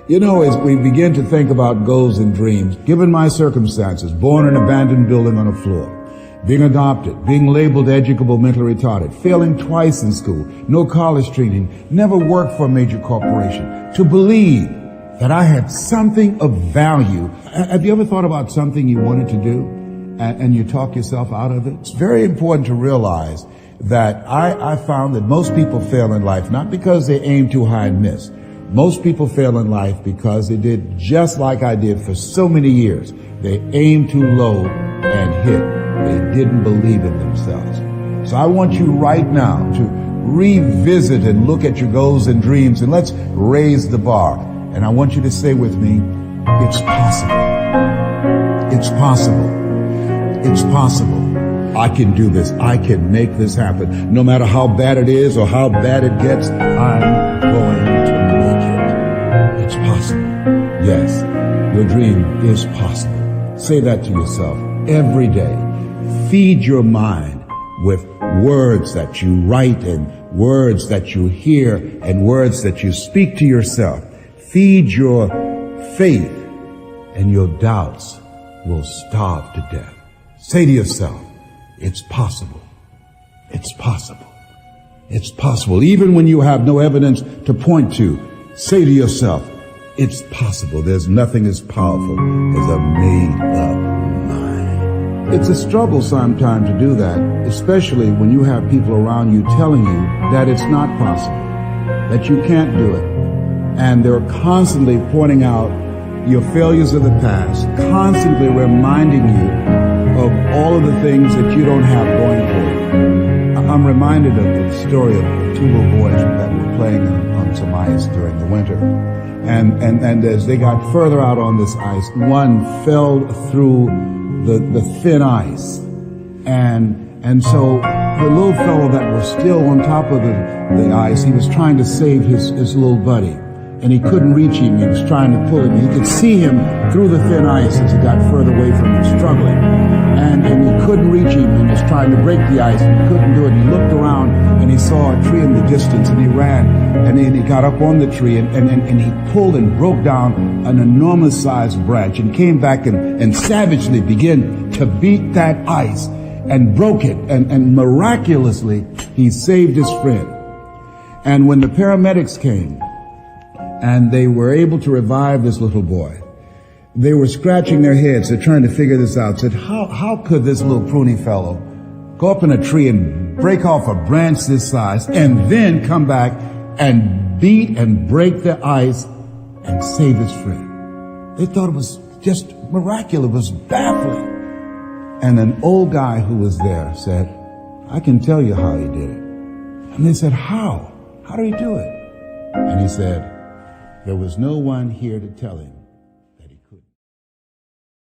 You know, as we begin to think about goals and dreams, given my circumstances, born in an abandoned building on a floor, being adopted, being labeled educable mentally retarded, failing twice in school, no college training, never worked for a major corporation, to believe that I had something of value. Have you ever thought about something you wanted to do and you talk yourself out of it? It's very important to realize that I found that most people fail in life not because they aim too high and miss. Most people fail in life because they did just like I did for so many years. They aimed too low and hit. They didn't believe in themselves. So I want you right now to revisit and look at your goals and dreams, and let's raise the bar. And I want you to say with me, it's possible. It's possible. It's possible. I can do this. I can make this happen. No matter how bad it is or how bad it gets, I'm going to make it. It's possible. Yes, your dream is possible. Say that to yourself every day. Feed your mind with words that you write and words that you hear and words that you speak to yourself. Feed your faith and your doubts will starve to death. Say to yourself, it's possible. It's possible. It's possible. Even when you have no evidence to point to, say to yourself, it's possible. There's nothing as powerful as a made-up mind. It's a struggle sometimes to do that, especially when you have people around you telling you that it's not possible, that you can't do it. And they're constantly pointing out your failures of the past, constantly reminding you of all of the things that you don't have going for you. I'm reminded of the story of two little boys that were playing on some ice during the winter. And as they got further out on this ice, one fell through the thin ice. And so the little fellow that was still on top of the ice, he was trying to save his little buddy. And he couldn't reach him. He was trying to pull him. He could see him through the thin ice as he got further away from him, struggling. And he couldn't reach him. And he was trying to break the ice, and he couldn't do it. And he looked around, and he saw a tree in the distance, and he ran. And then he got up on the tree, and he pulled and broke down an enormous-sized branch and came back and savagely began to beat that ice and broke it. And miraculously, he saved his friend. And when the paramedics came, and they were able to revive this little boy, they were scratching their heads. They're trying to figure this out. Said, how could this little pruny fellow go up in a tree and break off a branch this size and then come back and beat and break the ice and save his friend? They thought it was just miraculous. It was baffling. And an old guy who was there said, I can tell you how he did it. And they said, how? How did he do it? And he said, there was no one here to tell him.